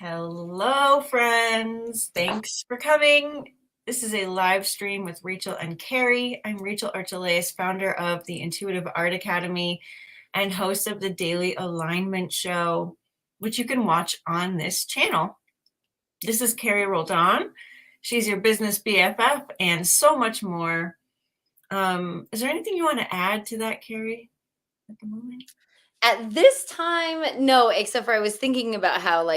Hello, friends. Thanks for coming. This is a live stream with Rachel and Carrie. I'm Rachel Archelaus, founder of the Intuitive Art Academy and host of the Daily Alignment Show, which you can watch on this channel. This is Carrie Roldan. She's your business BFF and so much more. Is there anything you want to add to that, Carrie, at the moment? At this time, no, except for I was thinking about how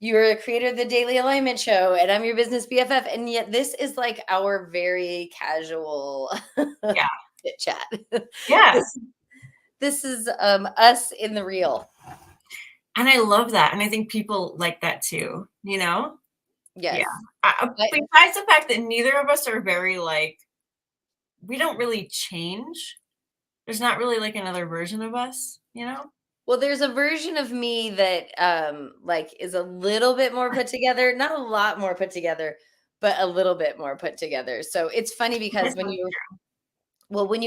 you're the creator of the Daily Alignment Show and I'm your business BFF. And yet this is like our very casual chit chat. Yeah. This is us in the real. And I love that. And I think people like that too, you know? Yes. Yeah. Besides the fact that neither of us are very we don't really change. There's not really like another version of us, you know? Well, there's a version of me that is a little bit more put together, not a lot more put together, but a little bit more put together. So it's funny because when you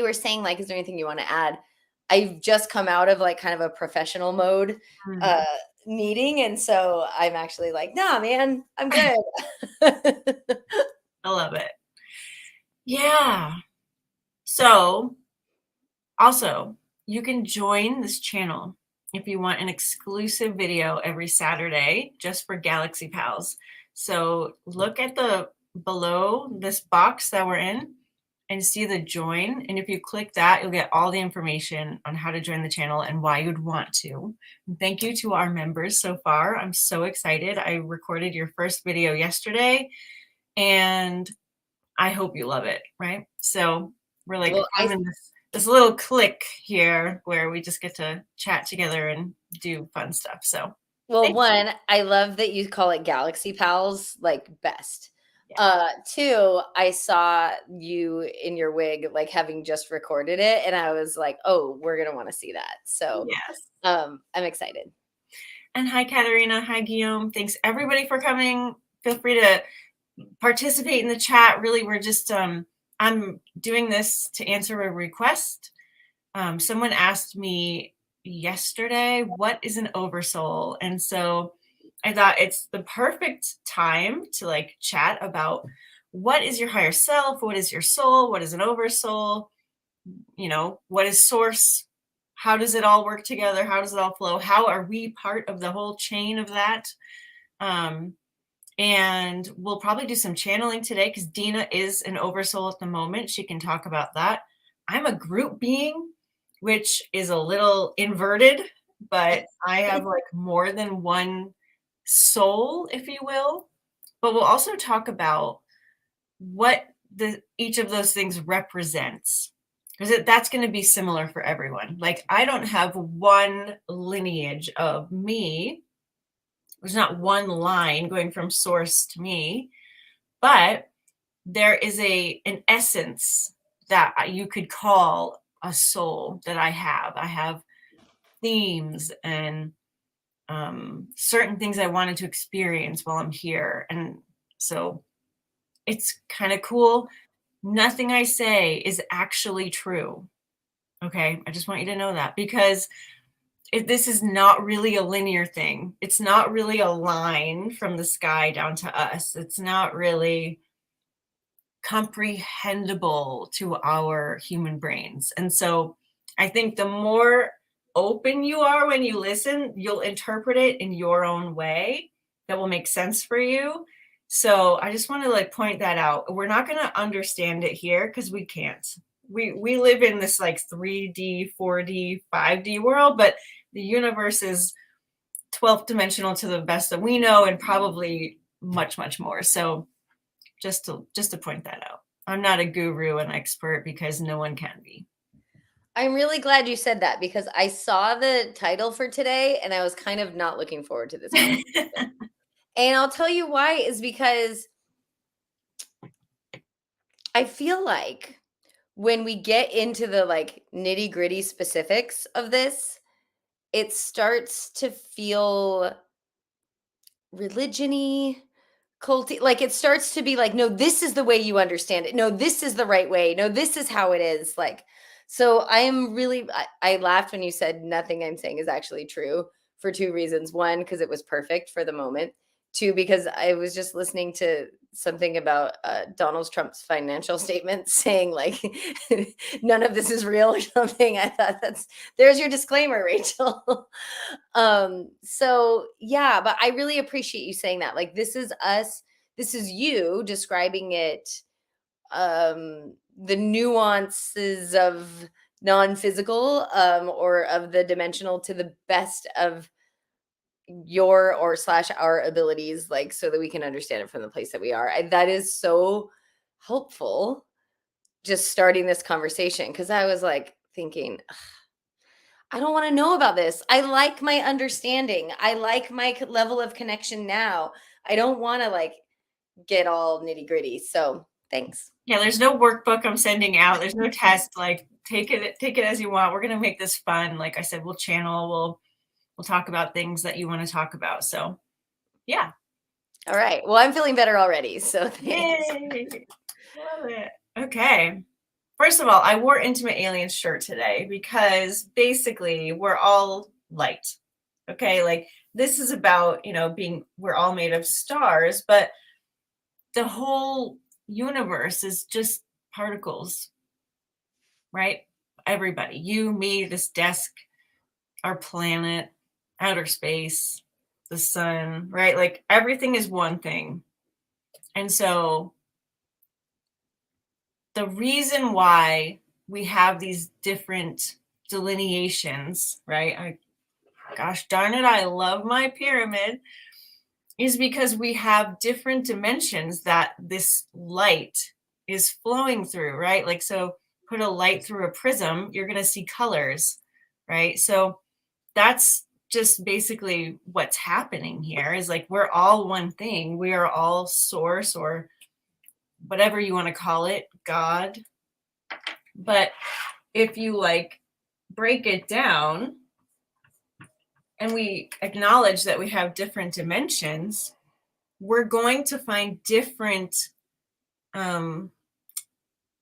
were saying is there anything you want to add? I've just come out of kind of a professional mode meeting. And so I'm actually nah, man, I'm good. I love it. Yeah. So also you can join this channel if you want an exclusive video every Saturday just for Galaxy Pals. So look at the below this box that we're in and see the join. And if you click that, you'll get all the information on how to join the channel and why you'd want to. And thank you to our members so far. I'm so excited. I recorded your first video yesterday and I hope you love it, right? So we're having this little click here where we just get to chat together and do fun stuff. So, one, I love that you call it Galaxy Pals, best. Yeah. Two, I saw you in your wig, having just recorded it. And I was like, oh, we're going to want to see that. So yes, I'm excited. And hi, Katerina. Hi, Guillaume. Thanks everybody for coming. Feel free to participate in the chat. Really, we're just, I'm doing this to answer a request. Someone asked me yesterday, what is an oversoul? And so I thought it's the perfect time to chat about what is your higher self? What is your soul? What is an oversoul? You know, what is source? How does it all work together? How does it all flow? How are we part of the whole chain of that? And we'll probably do some channeling today because Dina is an oversoul at the moment. She can talk about that. I'm a group being, which is a little inverted, but I have more than one soul, if you will. But we'll also talk about what each of those things represents, because that's going to be similar for everyone. I don't have one lineage of me. There's not one line going from source to me, but there is an essence that you could call a soul that I have. I have themes and certain things I wanted to experience while I'm here. And so it's kind of cool. Nothing I say is actually true. Okay. I just want you to know that, because this is not really a linear thing. It's not really a line from the sky down to us. It's not really comprehensible to our human brains. And so I think the more open you are when you listen, you'll interpret it in your own way that will make sense for you. So I just want to point that out. We're not going to understand it here because we can't. We live in this 3D, 4D, 5D world, but the universe is 12th dimensional to the best that we know, and probably much, much more. So just to point that out. I'm not a guru and expert because no one can be. I'm really glad you said that, because I saw the title for today and I was kind of not looking forward to this. And I'll tell you why, is because I feel like when we get into the nitty gritty specifics of this, it starts to feel religion-y, culty. It starts to be no, this is the way you understand it. No, this is the right way. No, this is how it is. So I am really, I laughed when you said nothing I'm saying is actually true, for two reasons. One, because it was perfect for the moment. too, because I was just listening to something about Donald Trump's financial statement saying like none of this is real or something. I thought there's your disclaimer, Rachel. So yeah, but I really appreciate you saying that. Like, this is us, this is you describing it, the nuances of non-physical, or of the dimensional to the best of your or slash our abilities, like, so that we can understand it from the place that we are. That is so helpful, just starting this conversation, because I was like thinking, "Ugh, I don't want to know about this. I like my understanding. I like my level of connection now. I don't want to like get all nitty gritty." So thanks. Yeah, there's no workbook I'm sending out. There's no test. Like, take it as you want. We're gonna make this fun. Like I said, we'll channel, we'll talk about things that you want to talk about. So yeah. All right. Well, I'm feeling better already. So thanks. Yay. Love it. Okay. First of all, I wore Intimate Aliens shirt today because basically we're all light. Okay. Like, this is about, we're all made of stars, but the whole universe is just particles, right? Everybody, you, me, this desk, our planet, outer space, the sun, right? Like, everything is one thing. And so the reason why we have these different delineations, right? Gosh darn it, I love my pyramid, is because we have different dimensions that this light is flowing through, right? Like, so put a light through a prism, you're going to see colors, right? So that's just basically what's happening here, is like, we're all one thing. We are all source, or whatever you want to call it, God. But if you like break it down and we acknowledge that we have different dimensions, we're going to find different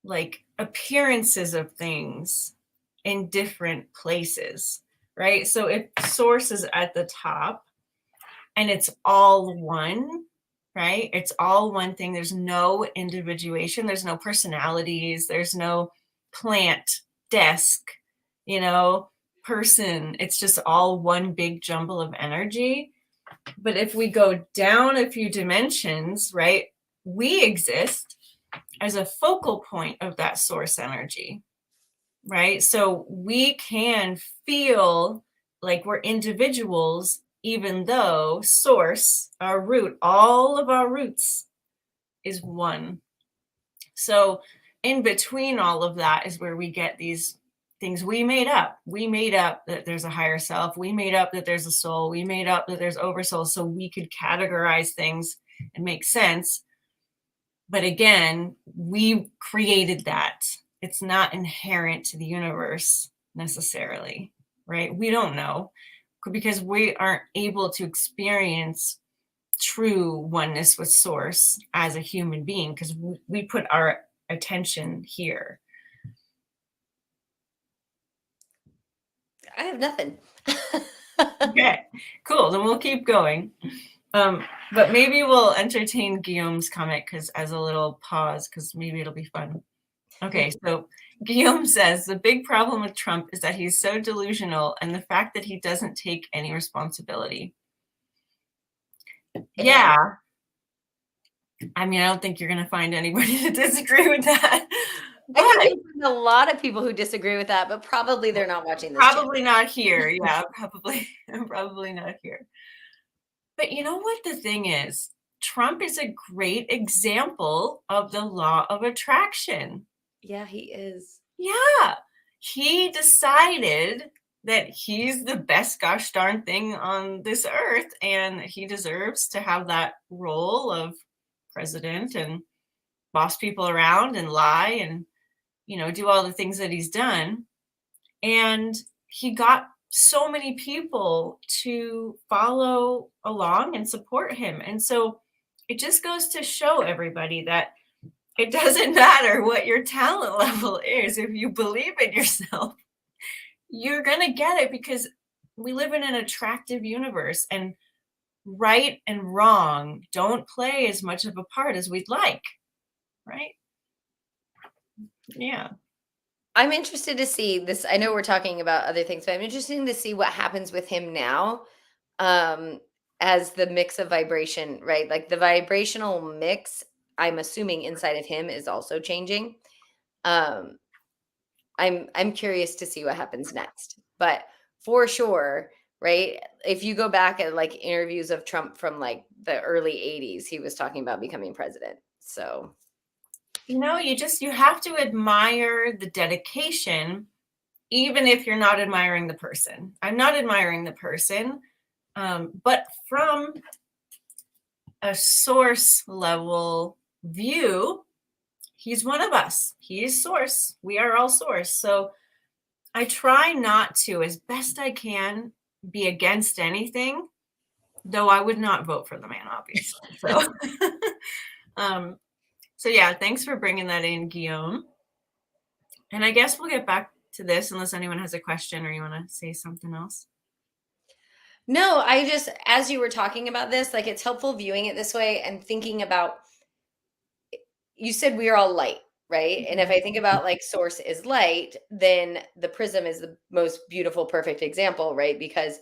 like appearances of things in different places, right? So if source is at the top and it's all one, right? It's all one thing. There's no individuation. There's no personalities. There's no plant, desk, person. It's just all one big jumble of energy. But if we go down a few dimensions, right, we exist as a focal point of that source energy, right? So we can feel like we're individuals, even though source, our root, all of our roots is one. So in between all of that is where we get these things we made up. We made up that there's a higher self. We made up that there's a soul. We made up that there's oversoul, so we could categorize things and make sense. But again, we created that. It's not inherent to the universe necessarily, right? We don't know, because we aren't able to experience true oneness with source as a human being, because we put our attention here. I have nothing. Okay, cool. Then we'll keep going. But maybe we'll entertain Guillaume's comment as a little pause, because maybe it'll be fun. Okay, so Guillaume says the big problem with Trump is that he's so delusional, and the fact that he doesn't take any responsibility. Yeah. I mean, I don't think you're going to find anybody to disagree with that. I think there's a lot of people who disagree with that, but probably they're not watching this. Probably not here. Yeah, probably not here. But you know what the thing is? Trump is a great example of the law of attraction. Yeah, he is. Yeah. He decided that he's the best gosh darn thing on this earth, and he deserves to have that role of president and boss people around and lie and, do all the things that he's done. And he got so many people to follow along and support him. And so it just goes to show everybody that it doesn't matter what your talent level is. If you believe in yourself, you're going to get it, because we live in an attractive universe. And right and wrong don't play as much of a part as we'd like, right? Yeah. I'm interested to see this. I know we're talking about other things, but I'm interested to see what happens with him now, um, as the mix of vibration, right? Like the vibrational mix, I'm assuming inside of him is also changing. Um, I'm curious to see what happens next. But for sure, right? If you go back at like interviews of Trump from like the early 80s, he was talking about becoming president. So You have to admire the dedication, even if you're not admiring the person. I'm not admiring the person, but from a source level view, he's one of us. He is source. We are all source. So I try not to, as best I can, be against anything, though I would not vote for the man, obviously. So, um, so yeah, thanks for bringing that in, Guillaume. And I guess we'll get back to this unless anyone has a question or you want to say something else. no, I just, as you were talking about this, like it's helpful viewing it this way and thinking about, you said we are all light, right? And if I think about like source is light, then the prism is the most beautiful, perfect example, right? Because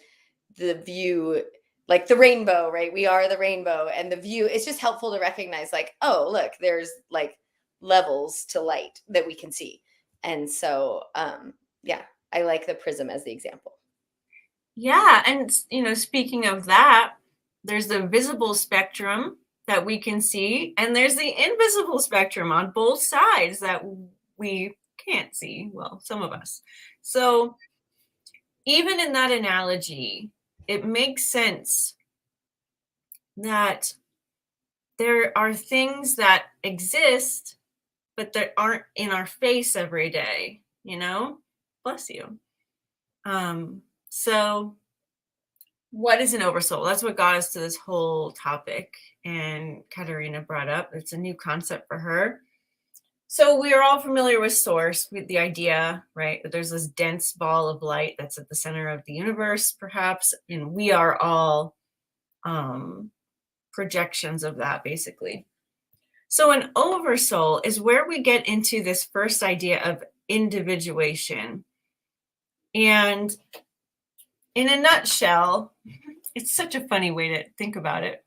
the view, like the rainbow, right? We are the rainbow, and the view, it's just helpful to recognize like, oh, look, there's like levels to light that we can see. And so, yeah, I like the prism as the example. Yeah, and speaking of that, there's the visible spectrum that we can see, and there's the invisible spectrum on both sides that we can't see. Well, some of us. So even in that analogy, it makes sense that there are things that exist, but that aren't in our face every day, Bless you. So what is an oversoul? That's what got us to this whole topic. And Katerina brought up, it's a new concept for her. So we are all familiar with source, with the idea, right, that there's this dense ball of light that's at the center of the universe, perhaps, and we are all projections of that, basically. So an oversoul is where we get into this first idea of individuation. And in a nutshell, it's such a funny way to think about it.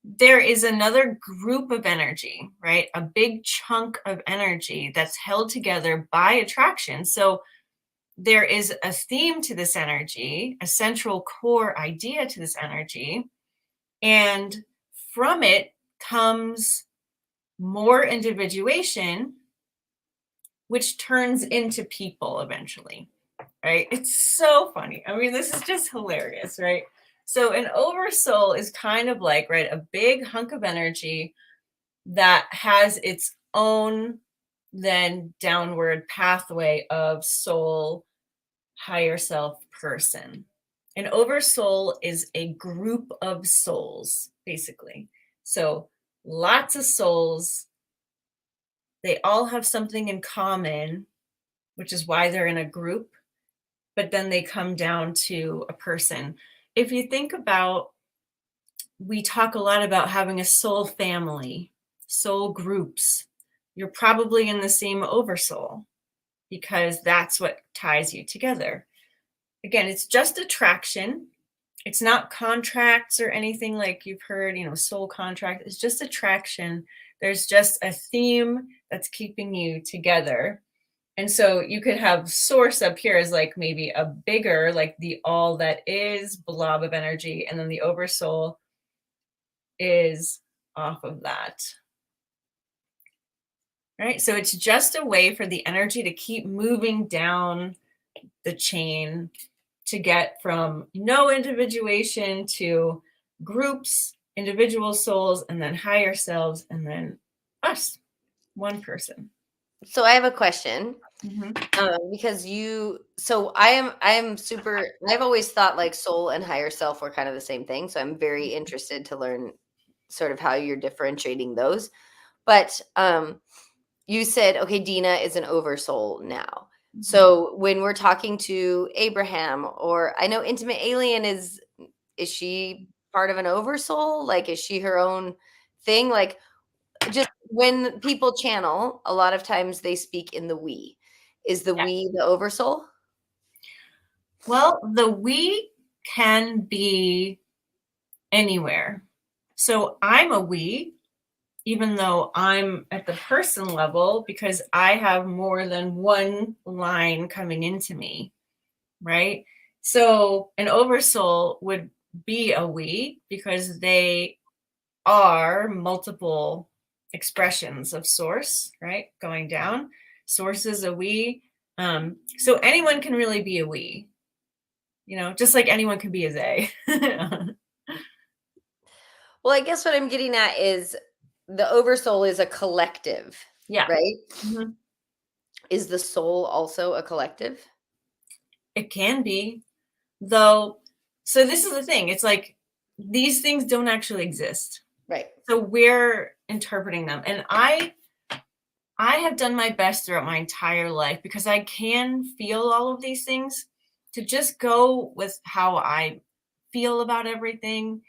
There is another group of energy, right? A big chunk of energy that's held together by attraction. So there is a theme to this energy, a central core idea to this energy. And from it comes more individuation, which turns into people eventually, right? It's so funny. I mean, this is just hilarious, right? So an oversoul is kind of like, right, a big hunk of energy that has its own then downward pathway of soul, higher self person. An oversoul is a group of souls, basically. So lots of souls, they all have something in common, which is why they're in a group, but then they come down to a person. If you think about, we talk a lot about having a soul family, soul groups. You're probably in the same oversoul because that's what ties you together. Again, it's just attraction. It's not contracts or anything like you've heard, soul contract. It's just attraction. There's just a theme that's keeping you together. And so you could have source up here as like maybe a bigger, like the all that is blob of energy. And then the oversoul is off of that. Right? So it's just a way for the energy to keep moving down the chain to get from no individuation to groups, individual souls, and then higher selves, and then us, one person. So I have a question. Mm-hmm. Because I am super, I've always thought like soul and higher self were kind of the same thing. So I'm very interested to learn sort of how you're differentiating those. But you said, okay, Dina is an oversoul now. Mm-hmm. So when we're talking to Abraham, or I know Intimate Alien is she part of an oversoul? Like, is she her own thing? Like, just when people channel, a lot of times they speak in the we. Is the we the oversoul? Well, the we can be anywhere. So I'm a we, even though I'm at the person level, because I have more than one line coming into me, right? So an oversoul would be a we because they are multiple expressions of source, right? Going down. Source is a we. So anyone can really be a we, just like anyone can be a they. Well, I guess what I'm getting at is the oversoul is a collective, Yeah. right? Mhm. Is the soul also a collective? It can be, though. So this is the thing. It's like these things don't actually exist. Right. So we're interpreting them. And I have done my best throughout my entire life, because I can feel all of these things, to just go with how I feel about everything.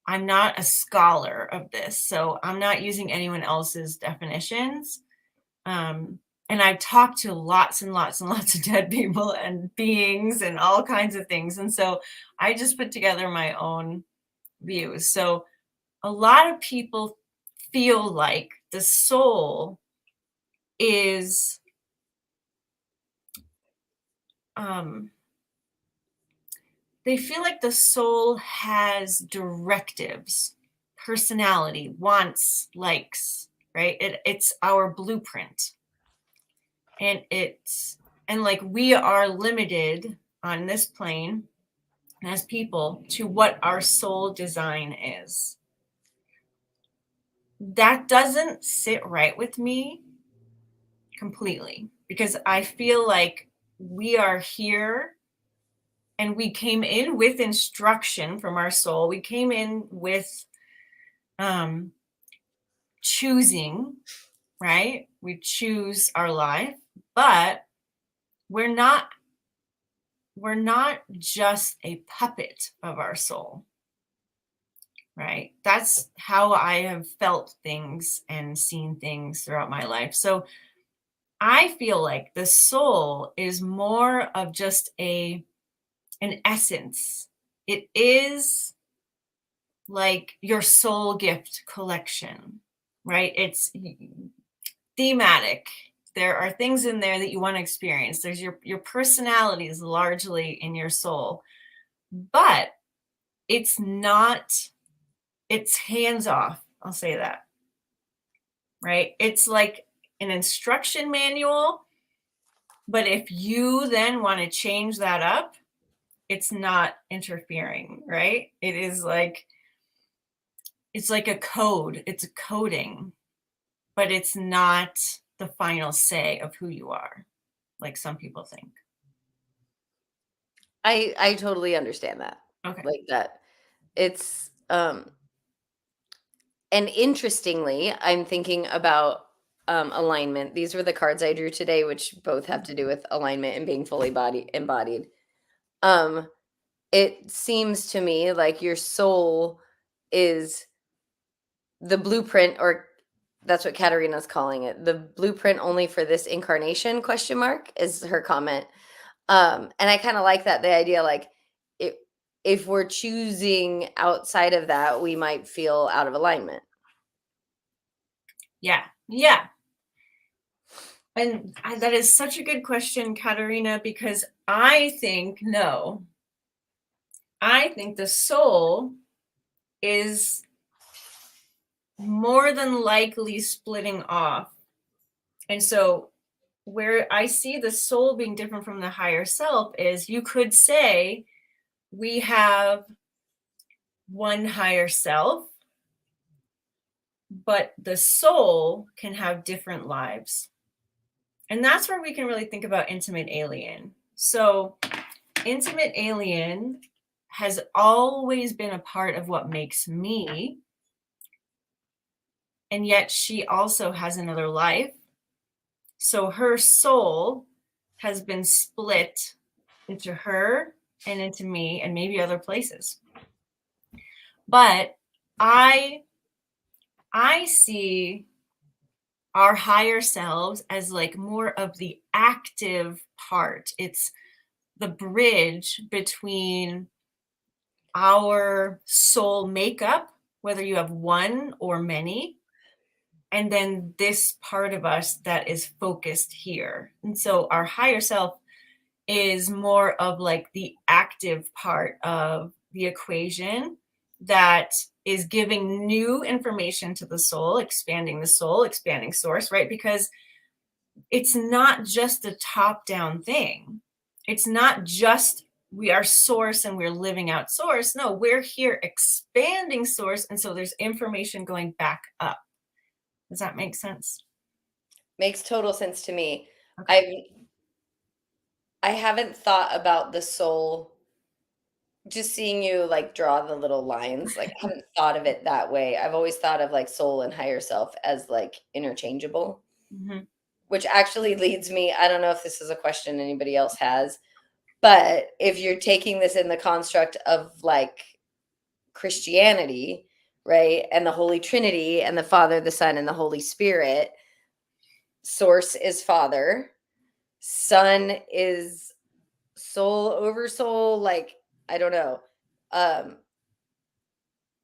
I'm not a scholar of this, so I'm not using anyone else's definitions. And I've talked to lots and lots and lots of dead people and beings and all kinds of things. And so I just put together my own views. So a lot of people feel like the soul is they feel like the soul has directives, personality, wants, likes, right? It's our blueprint. And like we are limited on this plane as people to what our soul design is. That doesn't sit right with me completely, because I feel like we are here and we came in with instruction from our soul. We came in with choosing, right? We choose our life, but we're not just a puppet of our soul, right? That's how I have felt things and seen things throughout my life. So I feel like the soul is more of just an essence. It is like your soul gift collection, right? It's thematic. There are things in there that you want to experience. There's your personality is largely in your soul, but it's hands off. I'll say that, right? It's like an instruction manual, but if you then want to change that up, it's not interfering, right? It's like a code. It's a coding, but it's not the final say of who you are, like some people think. I totally understand that. Okay. Like that. It's and interestingly, I'm thinking about alignment. These were the cards I drew today, which both have to do with alignment and being fully embodied. It seems to me like your soul is the blueprint, or that's what Katarina's calling it, the blueprint only for this incarnation, question mark, is her comment. And I kind of like that, the idea, like, if we're choosing outside of that, we might feel out of alignment. Yeah. And that is such a good question, Katarina, because I think the soul is more than likely splitting off. And so where I see the soul being different from the higher self is, you could say we have one higher self, but the soul can have different lives. And that's where we can really think about intimate alien. So intimate alien has always been a part of what makes me. And yet she also has another life. So her soul has been split into her and into me and maybe other places. But I see our higher selves as like more of the active part. It's the bridge between our soul makeup, whether you have one or many, and then this part of us that is focused here. And so our higher self is more of like the active part of the equation that is giving new information to the soul, expanding source, right? Because it's not just a top down thing. It's not just we are source and we're living out source. No, we're here expanding source. And so there's information going back up. Does that make sense? Makes total sense to me. Okay. I haven't thought about the soul, just seeing you like draw the little lines. Like, I haven't thought of it that way. I've always thought of like soul and higher self as like interchangeable, Mm-hmm. which actually leads me, I don't know if this is a question anybody else has, but if you're taking this in the construct of like Christianity, right? And the Holy Trinity and the Father, the Son, and the Holy Spirit, source is Father, Son is soul over soul, like, I don't know. Um,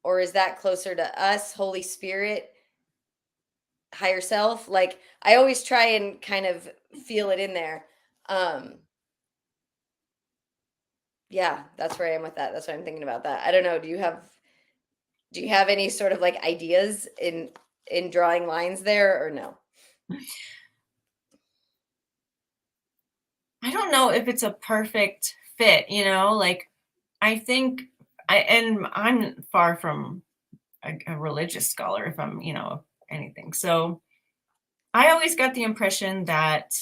or is that closer to us, Holy Spirit, higher self? Like, I always try and kind of feel it in there. Um, yeah, that's where I am with that. That's what I'm thinking about that. I don't know. Do you have any sort of like ideas in drawing lines there, or no? I don't know if it's a perfect fit, like I think and I'm far from a religious scholar if I'm, anything. So I always got the impression that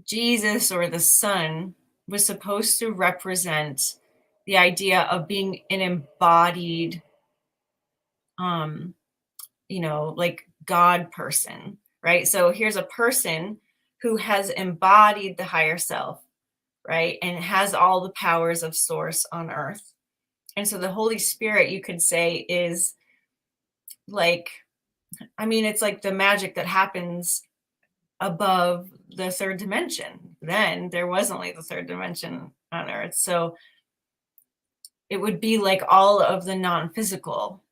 Jesus or the Son was supposed to represent the idea of being an embodied, um, like God person, right? So here's a person who has embodied the higher self, right? And has all the powers of source on earth. And so the Holy Spirit, you could say, is like, it's like the magic that happens above the third dimension. Then there was only the third dimension on earth. So it would be like all of the non-physical.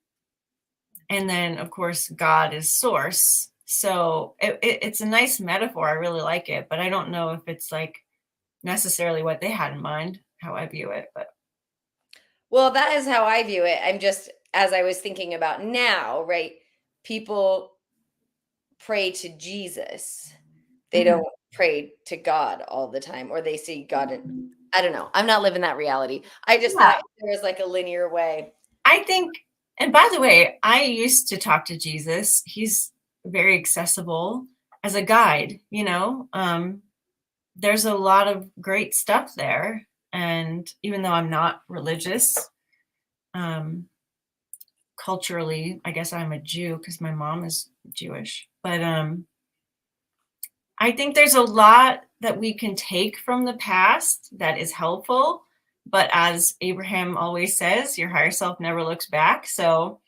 And then, of course, God is source. So it's a nice metaphor. I really like it, but I don't know if it's like necessarily what they had in mind, how I view it. But Well, that is how I view it. I'm just, as I was thinking about now, right? People pray to Jesus. They Mhm. don't pray to God all the time, or they see God in, I don't know. I'm not living that reality. I just Yeah, thought there was like a linear way. I think, and by the way, I used to talk to Jesus. He's very accessible as a guide, there's a lot of great stuff there. And even though I'm not religious, um, culturally, I guess I'm a Jew because my mom is Jewish. But I think there's a lot that we can take from the past that is helpful. But as Abraham always says, your higher self never looks back. So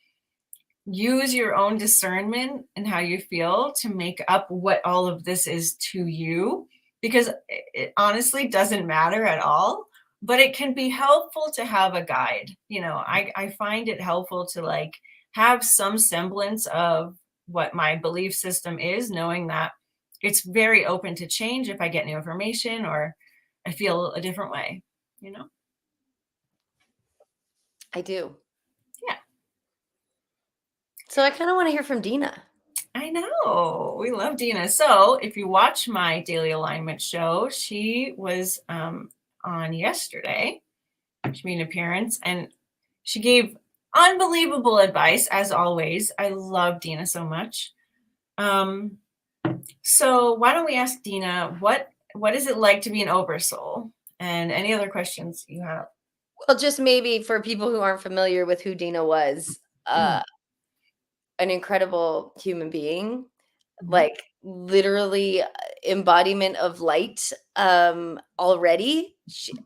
use your own discernment and how you feel to make up what all of this is to you, because it honestly doesn't matter at all, but it can be helpful to have a guide. I find it helpful to like have some semblance of what my belief system is, knowing that it's very open to change if I get new information or I feel a different way, you know? I do. Yeah. So I kind of want to hear from Dina. I know. We love Dina. So if you watch my daily alignment show, she was on yesterday. She made an appearance and she gave unbelievable advice, as always. I love Dina so much. Um, so why don't we ask Dina, what is it like to be an oversoul? And any other questions you have? Well, just maybe for people who aren't familiar with who Dina was, Mhm. an incredible human being, Mhm. like literally embodiment of light already,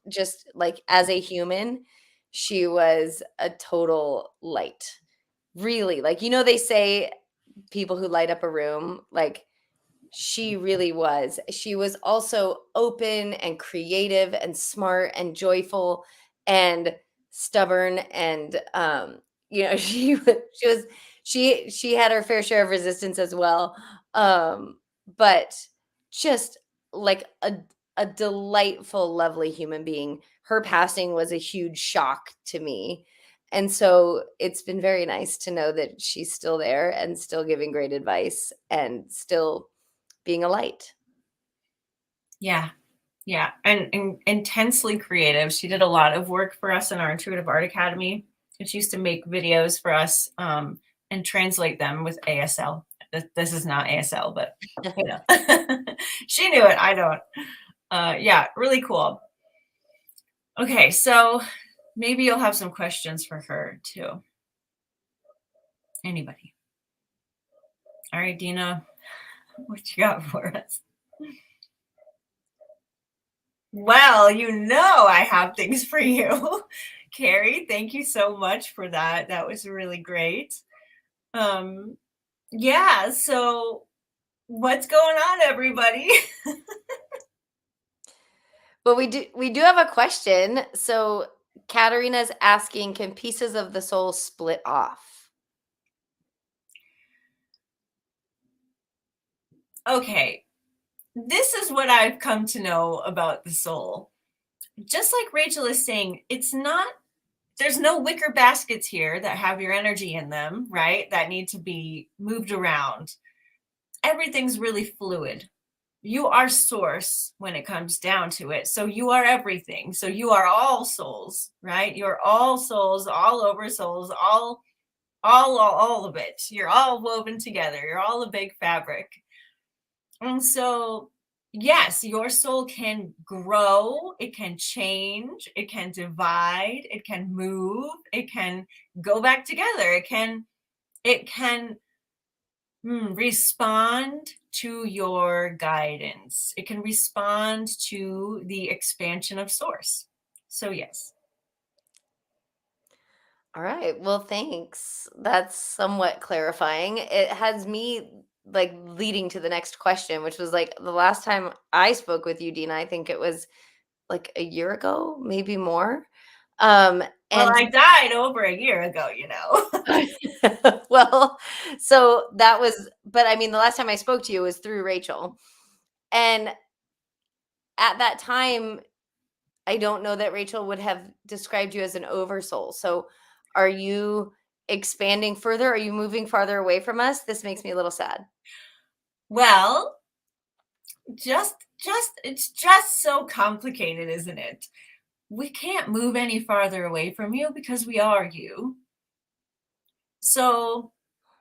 just like as a human. she was a total light. Really, like, they say people who light up a room, like, she really was. She was also open and creative and smart and joyful and stubborn, and she had her fair share of resistance as well. But just like a delightful, lovely human being. Her passing was a huge shock to me. And so it's been very nice to know that she's still there and still giving great advice and still being a light. Yeah. Yeah. And intensely creative. She did a lot of work for us in our Intuitive Art Academy. And she used to make videos for us and translate them with ASL. This is not ASL, but she knew it. I don't. Yeah, really cool. Okay, so maybe you'll have some questions for her too. Anybody? All right, Dina, what you got for us? Well, I have things for you. Carrie, thank you so much for that. That was really great. Yeah, so what's going on, everybody? But we do have a question. So Katarina's asking, can pieces of the soul split off? Okay, this is what I've come to know about the soul. Just like Rachel is saying, there's no wicker baskets here that have your energy in them, right? That need to be moved around. Everything's really fluid. You are source when it comes down to it. So you are everything. So you are all souls, right? You're all souls, all over souls, all of it. You're all woven together. You're all a big fabric. And so, yes, your soul can grow, it can change, it can divide, it can move, it can go back together. It can respond to your guidance. It can respond to the expansion of source. So, yes. All right. Well, thanks. That's somewhat clarifying. It has me like leading to the next question, which was like the last time I spoke with you, Dina, I think it was like a year ago, maybe more. Well, And I died over a year ago, well, so that was, but I mean, the last time I spoke to you was through Rachel. And at that time, I don't know that Rachel would have described you as an oversoul. So are you expanding further? Are you moving farther away from us? This makes me a little sad. Well, it's just so complicated, isn't it? We can't move any farther away from you because we are you. So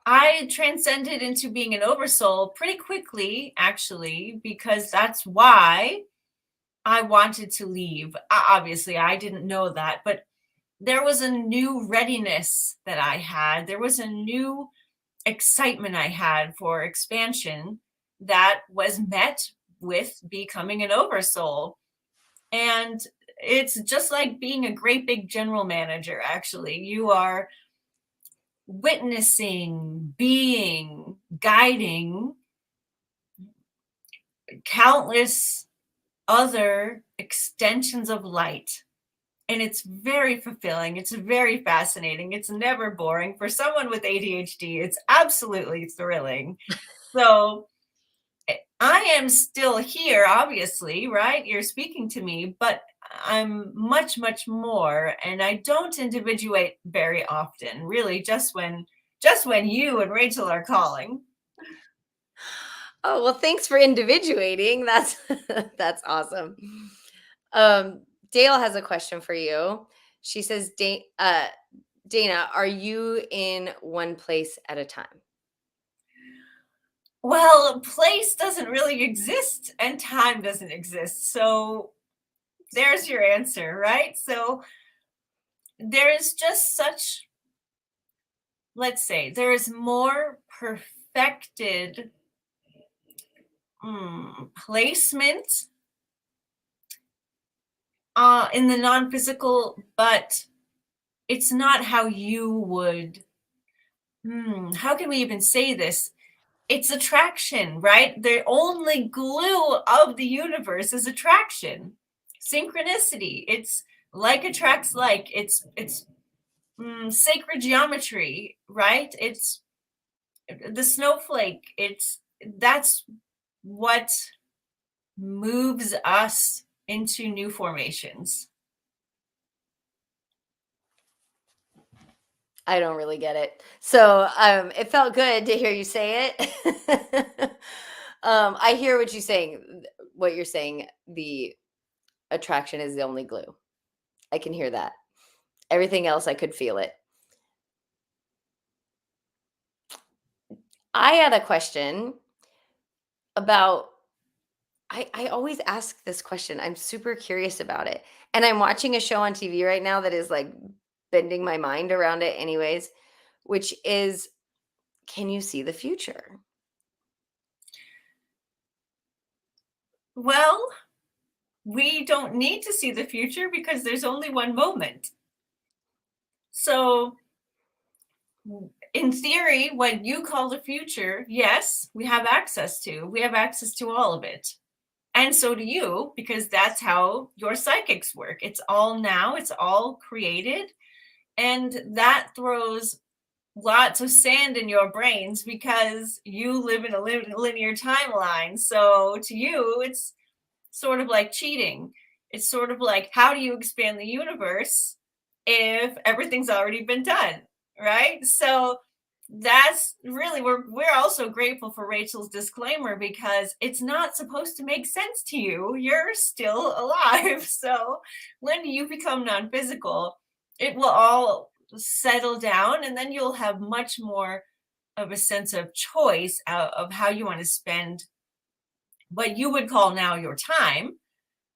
I transcended into being an oversoul pretty quickly, actually, because that's why I wanted to leave. Obviously, I didn't know that, but there was a new readiness that I had. There was a new excitement I had for expansion that was met with becoming an oversoul. And it's just like being a great big general manager, actually. You are witnessing, being, guiding countless other extensions of light. And it's very fulfilling. It's very fascinating. It's never boring. For someone with ADHD, it's absolutely thrilling. So I am still here, obviously, right? You're speaking to me, but I'm much, much more. And I don't individuate very often, really, just when you and Rachel are calling. Oh, well, thanks for individuating. That's that's awesome. Dale has a question for you. She says, Dana, are you in one place at a time? Well, place doesn't really exist and time doesn't exist. So there's your answer, right? So there is just such, let's say, there is more perfected placement in the non-physical, but it's not how you would, how can we even say this? It's attraction, right? The only glue of the universe is attraction, synchronicity. It's like attracts like. It's sacred geometry, right? It's the snowflake. That's what moves us into new formations. I don't really get it. So it felt good to hear you say it. I hear what you're saying. What you're saying, the attraction is the only glue. I can hear that. Everything else, I could feel it. I had a question about. I always ask this question. I'm super curious about it, and I'm watching a show on TV right now that is like bending my mind around it, anyways. Which is, can you see the future? Well, we don't need to see the future because there's only one moment. So, in theory, what you call the future, yes, we have access to. We have access to all of it. And so do you, because that's how your psychics work. It's all now, it's all created. And that throws lots of sand in your brains because you live in a linear timeline. So to you, it's sort of like cheating. It's sort of like, how do you expand the universe if everything's already been done, right? So that's really, we're also grateful for Rachel's disclaimer because it's not supposed to make sense to you. You're still alive. So when you become non-physical, it will all settle down, and then you'll have much more of a sense of choice of how you want to spend what you would call now your time,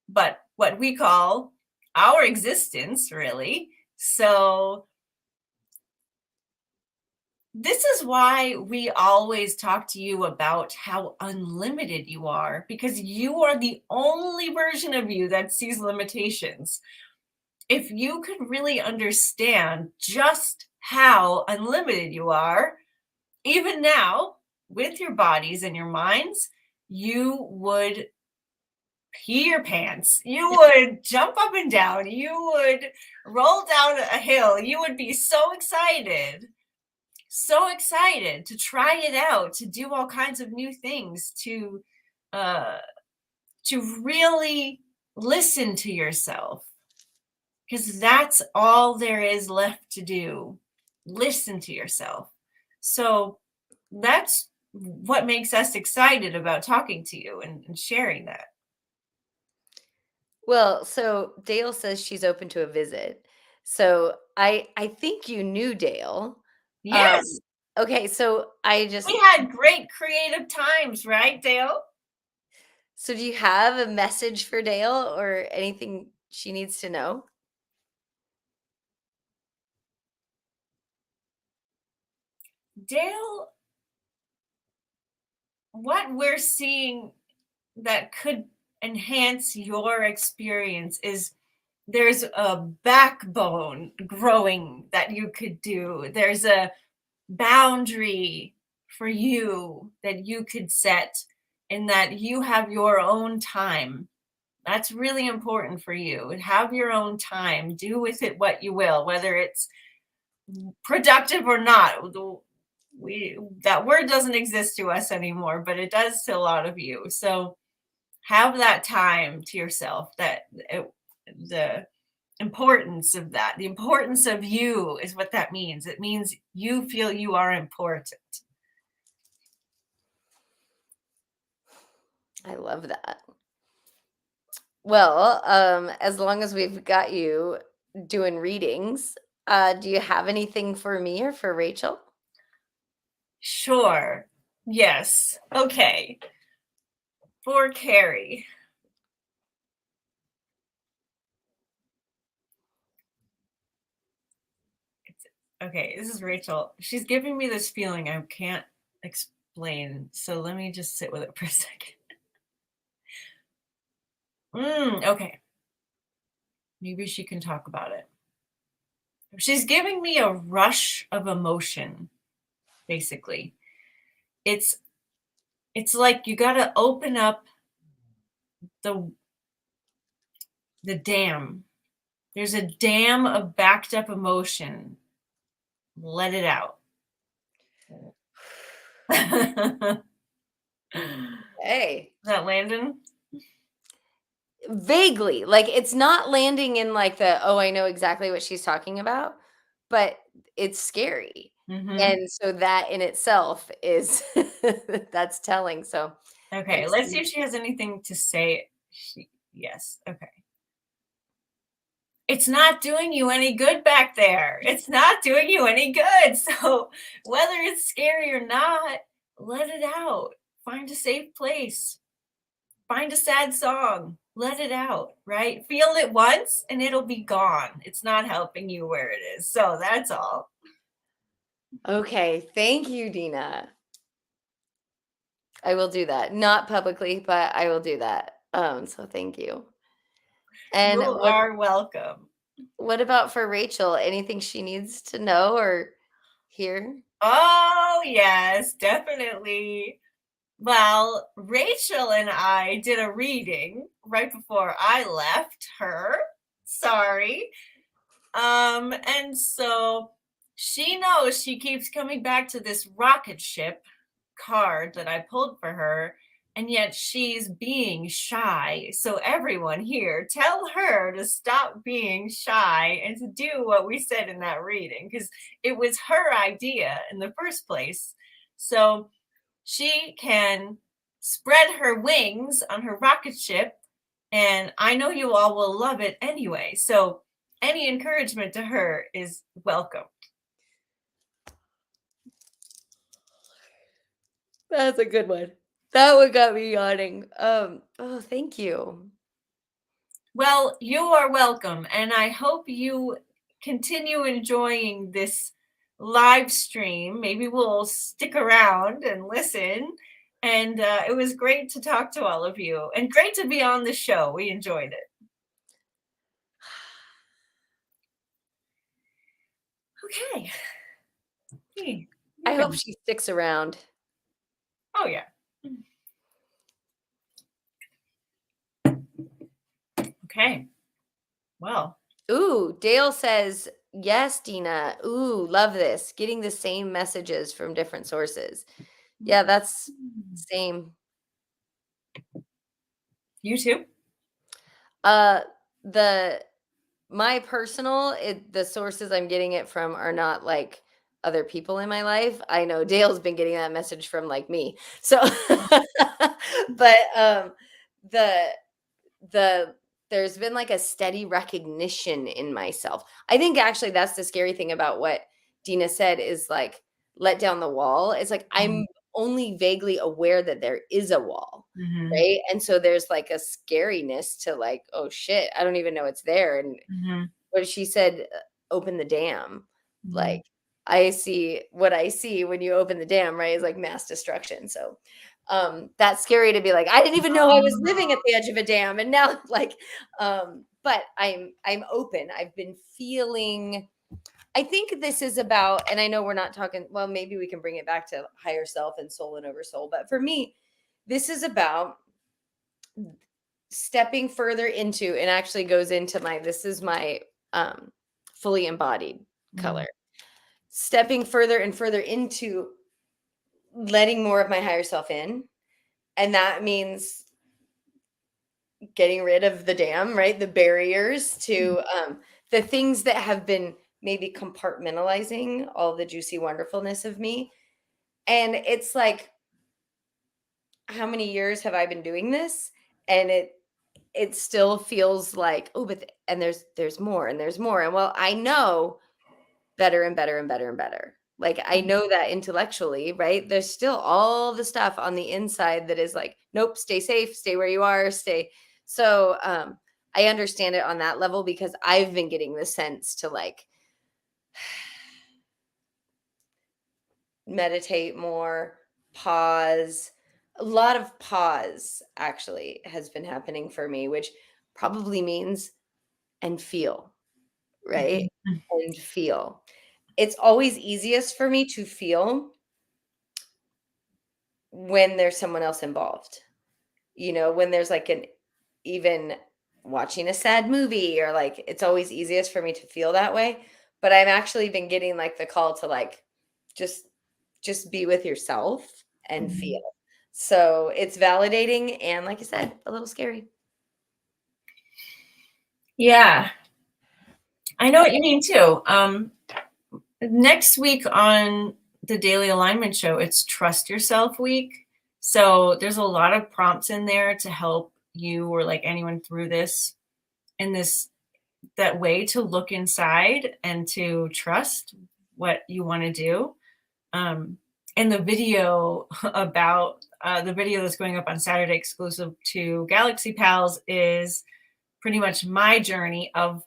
but what we call our existence, really. So this is why we always talk to you about how unlimited you are, because you are the only version of you that sees limitations. If you could really understand just how unlimited you are, even now, with your bodies and your minds, you would pee your pants. You would jump up and down. You would roll down a hill. You would be so excited to try it out, to do all kinds of new things, to really listen to yourself, because that's all there is left to do. Listen to yourself. So that's what makes us excited about talking to you and sharing that. Well, so Dale says she's open to a visit. So I think you knew Dale. Yes, Okay, so we had great creative times, right, Dale? so do you have a message for Dale or anything she needs to know? Dale, what we're seeing that could enhance your experience is there's a backbone growing that you could do. There's a boundary for you that you could set, in that you have your own time. That's really important for you. Have your own time. Do with it what you will, whether it's productive or not. That word doesn't exist to us anymore, but it does to a lot of you. So have that time to yourself. The importance of that, the importance of you, is what that means. It means you feel you are important. I love that. Well, as long as we've got you doing readings, do you have anything for me or for Rachel? Sure. Yes. Okay. For Carrie. Okay, this is Rachel. She's giving me this feeling I can't explain. So let me just sit with it for a second. Okay. Maybe she can talk about it. She's giving me a rush of emotion, basically. It's like you got to open up the dam. There's a dam of backed up emotion. Let it out. Hey. Is that landing? Vaguely, like, it's not landing in, like, the, "Oh, I know exactly what she's talking about," but it's scary, Mm-hmm. and so that in itself is that's telling, so Okay, let's let's see see. if she has anything to say. Yes, okay. It's not doing you any good back there. It's not doing you any good. So whether it's scary or not, let it out. Find a safe place. Find a sad song. Let it out, right? Feel it once and it'll be gone. It's not helping you where it is. So that's all. Okay, thank you, Dina. I will do that. Not publicly, but I will do that. So thank you. You And are welcome. what about for Rachel? Anything she needs to know or hear? Oh, yes, definitely. Well, Rachel and I did a reading right before I left her. Sorry. And so she knows she keeps coming back to this rocket ship card that I pulled for her, and yet she's being shy. So everyone here, tell her to stop being shy and to do what we said in that reading, because it was her idea in the first place. So she can spread her wings on her rocket ship, and I know you all will love it anyway. So any encouragement to her is welcome. That's a good one. That one got me yawning. Oh, thank you. Well, you are welcome, and I hope you continue enjoying this live stream. Maybe we'll stick around and listen. And it was great to talk to all of you, and great to be on the show. We enjoyed it. Okay. Hey, I you hope can. she sticks around. Oh, yeah. Okay. Well, Ooh, Dale says, yes, Dina. Ooh, love this. Getting the same messages from different sources. Yeah, that's same. you too. Uh the my personal the sources I'm getting it from are not like other people in my life. I know Dale's been getting that message from like me. So but the the there's been like a steady recognition in myself. I think actually that's the scary thing about what Dina said is like let down the wall. It's like I'm only vaguely aware that there is a wall. Mm-hmm. Right. And so there's like a scariness to like, oh shit, I don't even know it's there. And Mm-hmm. what she said, open the dam. Mm-hmm. Like I see what I see when you open the dam, right? Is like mass destruction. So that's scary to be like, I didn't even know I was living at the edge of a dam. And now like, but I'm open. I've been feeling I think this is about, and I know we're not talking, well, maybe we can bring it back to higher self and soul and over soul. But for me, this is about stepping further into and actually goes into my this is my fully embodied color. Stepping further and further into letting more of my higher self in. And that means getting rid of the dam, right? The barriers to the things that have been maybe compartmentalizing all the juicy wonderfulness of me. And it's like, how many years have I been doing this? And it still feels like, oh, but and there's more and there's more. And well, I know better and better and better and better. Like I know that intellectually, right? There's still all the stuff on the inside that is like, nope, stay safe, stay where you are, stay. So I understand it on that level because I've been getting the sense to like meditate more, pause. A lot of pause actually has been happening for me, which probably means and feel, right? and feel. It's always easiest for me to feel when there's someone else involved. When there's like even watching a sad movie, or like, it's always easiest for me to feel that way. But I've actually been getting like the call to like just be with yourself and feel. So it's validating and, like I said, a little scary. Yeah, I know what you mean too. Next week on the Daily Alignment Show, it's Trust Yourself Week. So there's a lot of prompts in there to help you, or like anyone through this, in that way to look inside and to trust what you want to do. And the video about the video that's going up on Saturday exclusive to Galaxy Pals is pretty much my journey of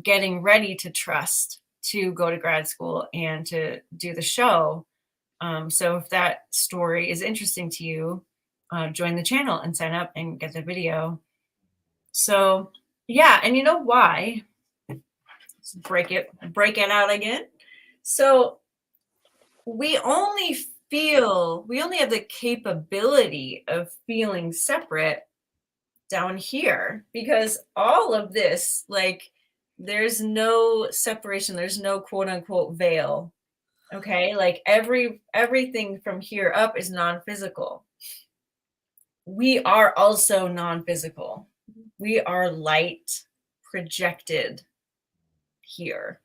getting ready to trust to go to grad school and to do the show. So if that story is interesting to you, join the channel and sign up and get the video. So yeah, and you know why? Let's break it out again. So we only have the capability of feeling separate down here, because all of this, like, there's no separation, there's no quote unquote veil. Okay, like everything from here up is non-physical. We are also non-physical. We are light projected here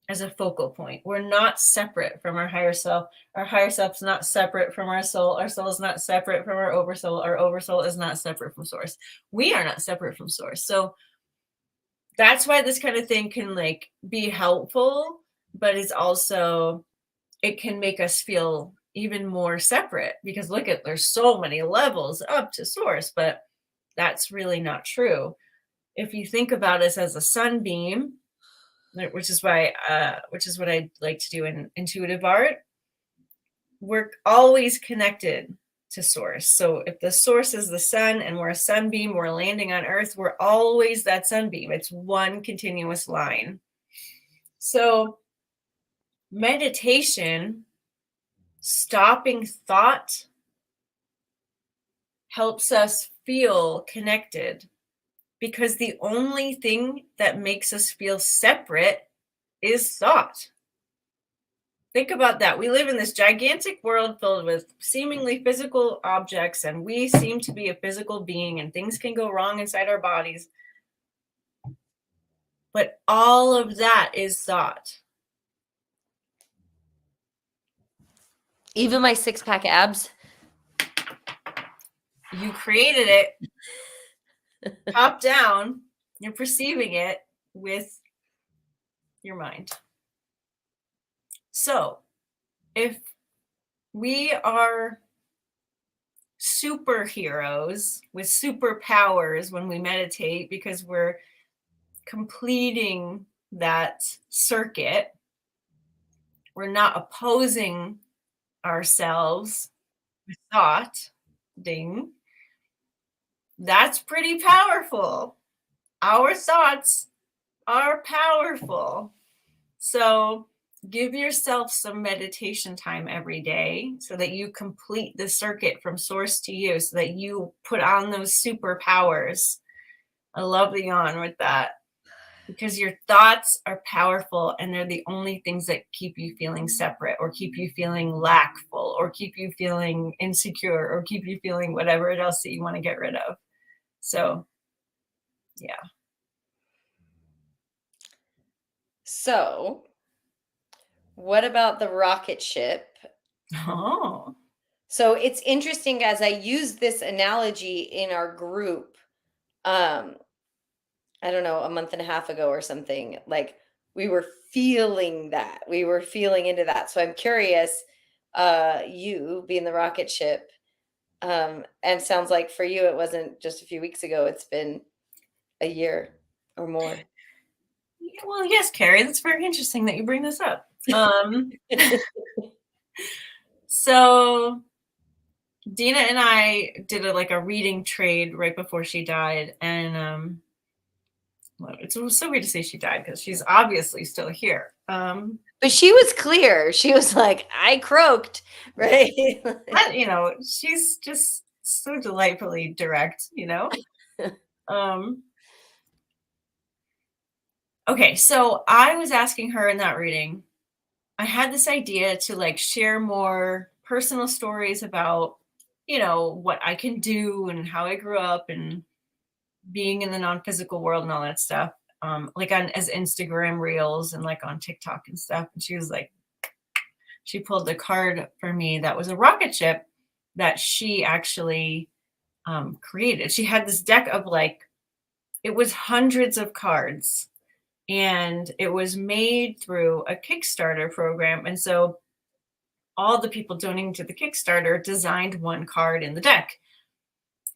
as a focal point. We're not separate from our higher self. Our higher self's not separate from our soul. Our soul is not separate from our oversoul. Our oversoul is not separate from source. We are not separate from source. So that's why this kind of thing can like be helpful, but it's also, it can make us feel even more separate, because there's so many levels up to source, but that's really not true. If you think about us as a sunbeam, which is what I like to do in intuitive art, we're always connected to source. So if the source is the sun and we're a sunbeam, we're landing on earth, we're always that sunbeam. It's one continuous line. So meditation, stopping thought, helps us feel connected, because the only thing that makes us feel separate is thought. Think about that. We live in this gigantic world filled with seemingly physical objects, and we seem to be a physical being, and things can go wrong inside our bodies. But all of that is thought. Even my 6-pack abs. You created it top down. You're perceiving it with your mind. So if we are superheroes with superpowers when we meditate, because we're completing that circuit, we're not opposing ourselves with thought, ding, that's pretty powerful. Our thoughts are powerful. So give yourself some meditation time every day so that you complete the circuit from source to you, so that you put on those superpowers. I love the yawn with that, because your thoughts are powerful, and they're the only things that keep you feeling separate, or keep you feeling lackful, or keep you feeling insecure, or keep you feeling whatever else that you want to get rid of. So, yeah. So, what about the rocket ship? Oh. So it's interesting, as I use this analogy in our group, I don't know, a month and a half ago or something, like we were feeling that. We were feeling into that. So I'm curious, you being the rocket ship, and sounds like for you, it wasn't just a few weeks ago, it's been a year or more. Yeah, well, yes, Carrie, that's very interesting that you bring this up. So Dina and I did a reading trade right before she died, and well, it was so weird to say she died because she's obviously still here. But she was clear. She was like, I croaked, right? You know, she's just so delightfully direct, you know? Okay, so I was asking her in that reading, I had this idea to like share more personal stories about, you know, what I can do and how I grew up and being in the non-physical world and all that stuff. Like on as Instagram reels and like on TikTok and stuff. And she was like, she pulled the card for me that was a rocket ship that she actually created. She had this deck of like, it was hundreds of cards and it was made through a Kickstarter program. And so all the people donating to the Kickstarter designed one card in the deck.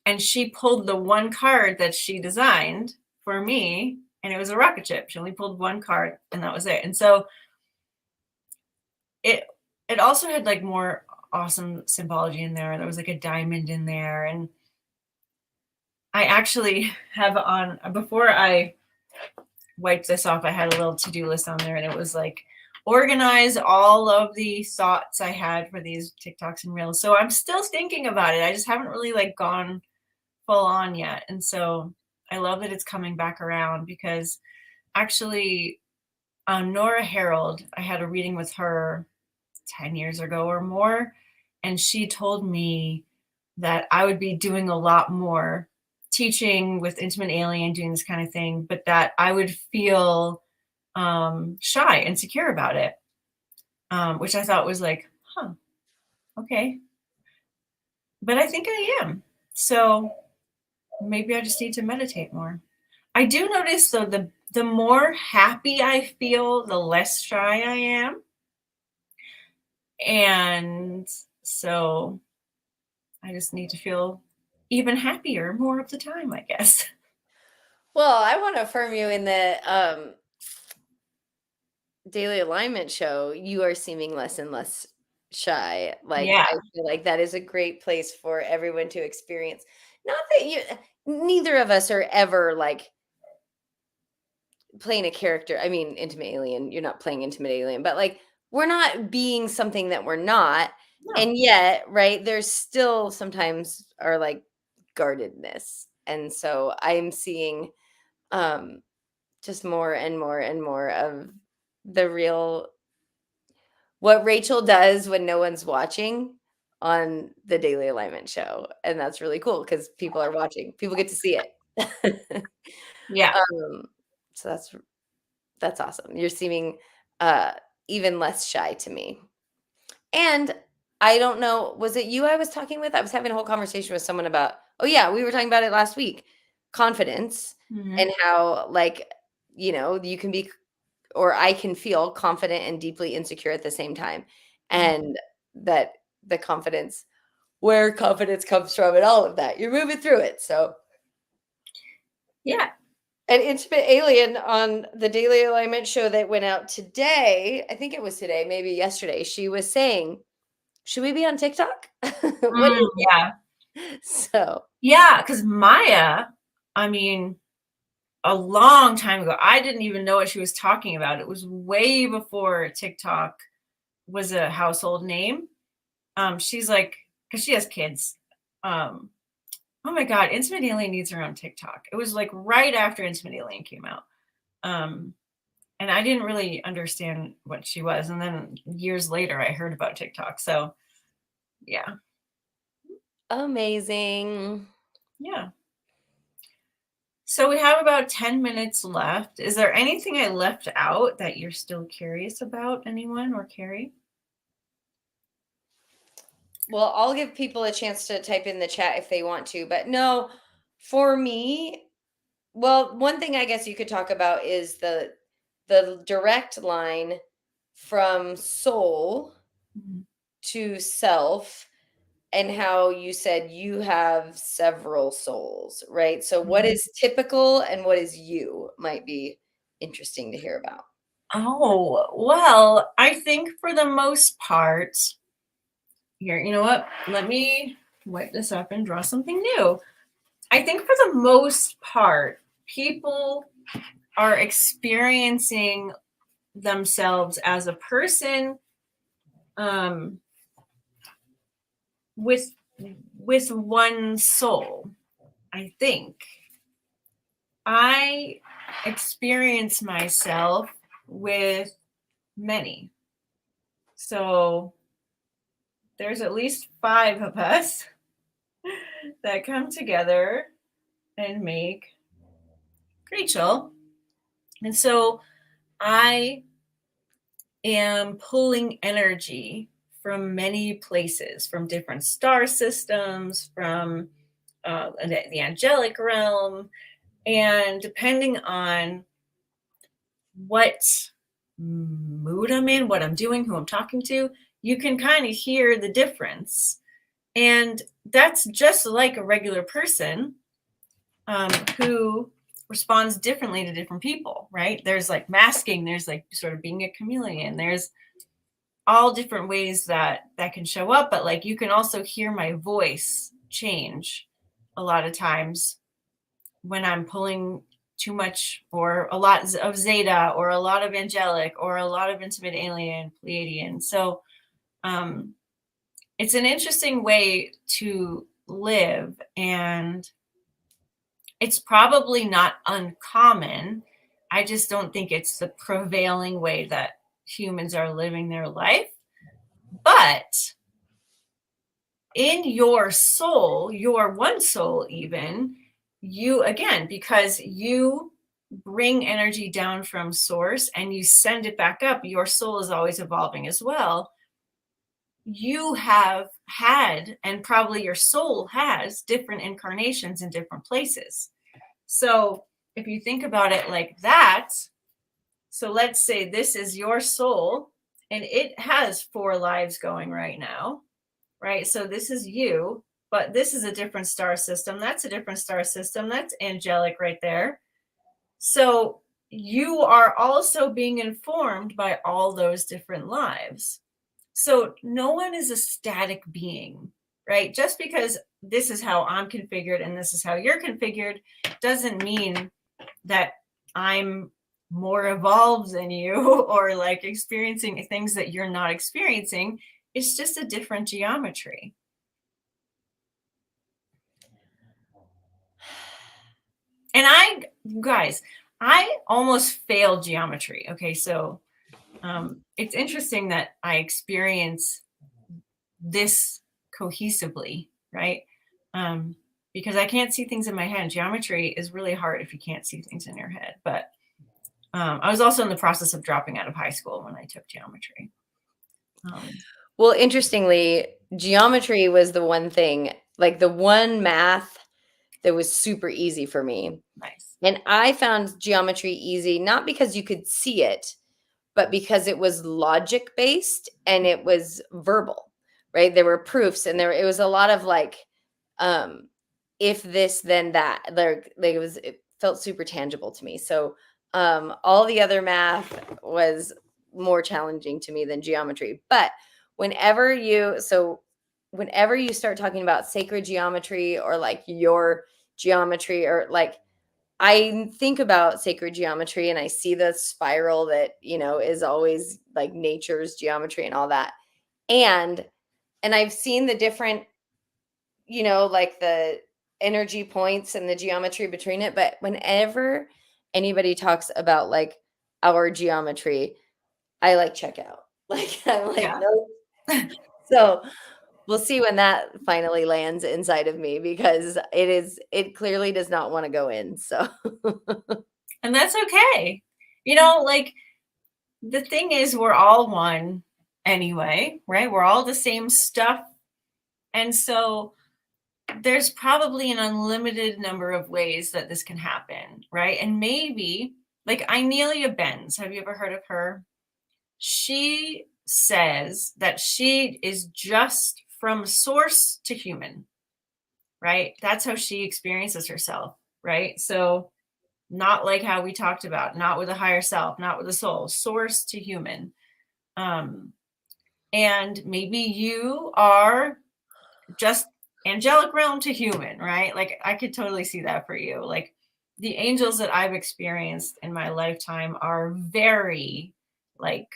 And she pulled the one card that she designed for me, and it was a rocket ship. She only pulled one card, and that was it. And so it also had like more awesome symbology in there. There was like a diamond in there, and I actually have on before I wiped this off, I had a little to-do list on there, and it was like organize all of the thoughts I had for these TikToks and reels. So I'm still thinking about it. I just haven't really like gone full on yet. And so I love that it's coming back around because actually Nora Harold, I had a reading with her 10 years ago or more. And she told me that I would be doing a lot more teaching with Intimate Alien, doing this kind of thing, but that I would feel shy and insecure about it, which I thought was like, huh, okay. But I think I am. So maybe I just need to meditate more. I do notice though, the more happy I feel, the less shy I am. And so I just need to feel even happier more of the time, I guess. Well, I want to affirm you in the daily alignment show. You are seeming less and less shy. Like, Yeah. I feel like that is a great place for everyone to experience. Not that neither of us are ever like playing a character. I mean, Intimate Alien, you're not playing Intimate Alien, but like we're not being something that we're not. No. And yet, right, there's still sometimes our like guardedness. And so I'm seeing just more and more and more of the real what Rachel does when no one's watching on the Daily Alignment show. And that's really cool because people are watching. People get to see it. Yeah. So that's awesome. You're seeming even less shy to me. And I don't know, was it you I was talking with? I was having a whole conversation with someone about, oh yeah, we were talking about it last week. Confidence and how like, you can be or I can feel confident and deeply insecure at the same time. And that the confidence, where confidence comes from and all of that. You're moving through it. So Yeah. an Intimate Alien on the Daily Alignment show that went out today, I think it was today, maybe yesterday, she was saying, should we be on TikTok? What do you Yeah. think? So Yeah, because Maya, I mean, a long time ago, I didn't even know what she was talking about. It was way before TikTok was a household name. She's like, because she has kids. Oh my God, Intimate Alien needs her on TikTok. It was like right after Intimate Alien came out. And I didn't really understand what she was. And then years later, I heard about TikTok. So yeah. amazing. Yeah. So we have about 10 minutes left. Is there anything I left out that you're still curious about, anyone or Carrie? Well, I'll give people a chance to type in the chat if they want to, but no, for me, well, one thing I guess you could talk about is the direct line from soul to self and how you said you have several souls, right? So what is typical and what is you might be interesting to hear about. Oh, well, I think for the most part, here, you know what? Let me wipe this up and draw something new. I think for the most part, people are experiencing themselves as a person with one soul. I think I experience myself with many. So there's at least 5 of us that come together and make Rachel. And so I am pulling energy from many places, from different star systems, from the angelic realm. And depending on what mood I'm in, what I'm doing, who I'm talking to, you can kind of hear the difference. And that's just like a regular person who responds differently to different people, right? There's like masking, there's like sort of being a chameleon, there's all different ways that can show up, but like you can also hear my voice change a lot of times when I'm pulling too much or a lot of Zeta or a lot of angelic or a lot of intimate alien, Pleiadian. So it's an interesting way to live, and it's probably not uncommon. I just don't think it's the prevailing way that humans are living their life. But in your soul, your one soul, even, you, again, because you bring energy down from source and you send it back up, your soul is always evolving as well. You have had, and probably your soul has, different incarnations in different places. So if you think about it like that, so let's say this is your soul and it has 4 lives going right now, right? So this is you, but this is a different star system. That's a different star system. That's angelic right there. So you are also being informed by all those different lives. So no one is a static being, right? Just because this is how I'm configured and this is how you're configured doesn't mean that I'm more evolved than you or like experiencing things that you're not experiencing. It's just a different geometry. And guys, I almost failed geometry. Okay, so it's interesting that I experience this cohesively, right? Because I can't see things in my head. Geometry is really hard if you can't see things in your head. But I was also in the process of dropping out of high school when I took geometry. Well, interestingly, geometry was the one thing, like the one math that was super easy for me. Nice. And I found geometry easy, not because you could see it, but because it was logic based and it was verbal, right? There were proofs and it was a lot of like, if this, then that. It felt super tangible to me. So all the other math was more challenging to me than geometry. But whenever you start talking about sacred geometry or like your geometry, or like, I think about sacred geometry and I see the spiral that, is always like nature's geometry and all that. And I've seen the different, like the energy points and the geometry between it. But whenever anybody talks about like our geometry, I like check out. Like, I'm like, Yeah. no. So we'll see when that finally lands inside of me, because it clearly does not want to go in. So, and that's okay. Like the thing is, we're all one anyway, right? We're all the same stuff. And so there's probably an unlimited number of ways that this can happen, right? And maybe like Inelia Benz, have you ever heard of her? She says that she is just from source to human, right? That's how she experiences herself, right? So not like how we talked about, not with a higher self, not with a soul, source to human. And maybe you are just angelic realm to human, right? Like I could totally see that for you. Like the angels that I've experienced in my lifetime are very like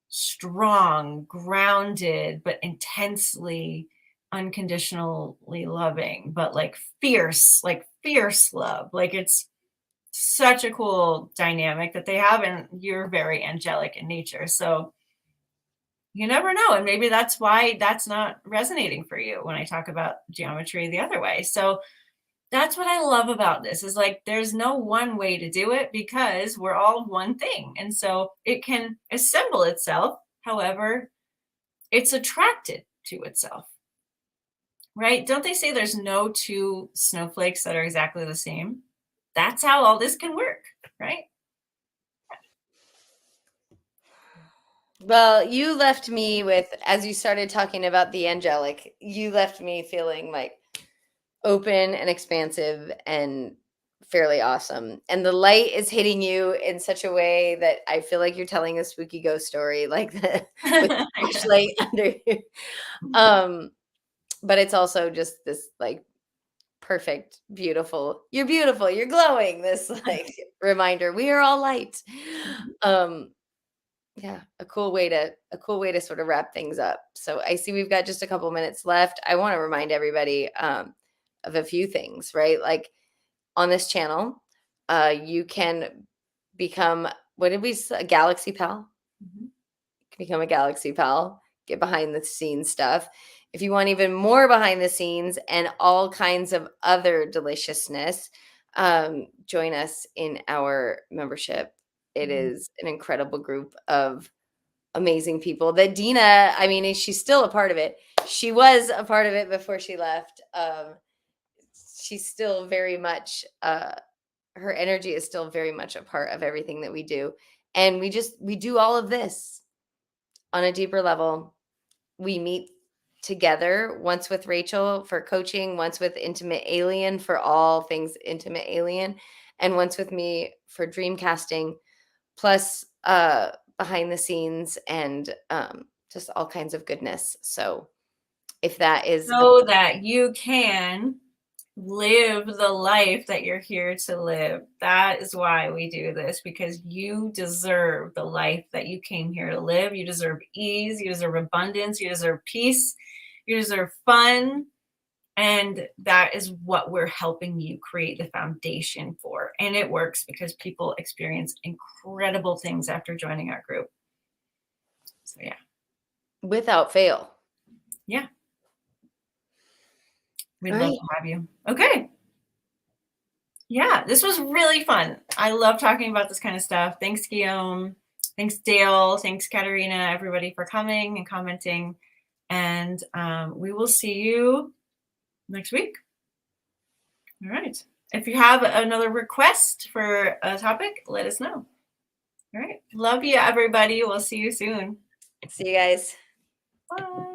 strong, grounded, but intensely unconditionally loving, but like fierce love. Like it's such a cool dynamic that they have, and you're very angelic in nature. So you never know. And maybe that's why that's not resonating for you when I talk about geometry the other way. So that's what I love about this is like there's no one way to do it because we're all one thing. And so it can assemble itself however it's attracted to itself. Right? Don't they say there's no two snowflakes that are exactly the same? That's how all this can work, right? Well, you left me with, as you started talking about the angelic, you left me feeling like open and expansive and fairly awesome. And the light is hitting you in such a way that I feel like you're telling a spooky ghost story, like the with the flashlight under you. But it's also just this like perfect, beautiful, you're glowing, this like reminder, we are all light. Yeah, a cool way to sort of wrap things up. So I see we've got just a couple minutes left. I want to remind everybody of a few things, right? Like on this channel, you can become, what did we say, a Galaxy Pal? Mhm. Become a Galaxy Pal, get behind the scenes stuff. If you want even more behind the scenes and all kinds of other deliciousness, join us in our membership. It is an incredible group of amazing people that Dina, I mean, she's still a part of it. She was a part of it before she left. She's still very much, her energy is still very much a part of everything that we do. And we do all of this on a deeper level. We meet together once with Rachel for coaching, once with Intimate Alien for all things Intimate Alien, and once with me for dream casting, plus behind the scenes and just all kinds of goodness. So if that is So that you can live the life that you're here to live. That is why we do this, because you deserve the life that you came here to live. You deserve ease, you deserve abundance, you deserve peace, you deserve fun. And that is what we're helping you create the foundation for. And it works because people experience incredible things after joining our group. So, yeah. without fail. Yeah. We'd All love right. to have you. Okay. Yeah, this was really fun. I love talking about this kind of stuff. Thanks, Guillaume. Thanks, Dale. Thanks, Katerina, everybody for coming and commenting. And we will see you next week. All right. If you have another request for a topic, let us know. All right. Love you, everybody. We'll see you soon. See you guys. Bye.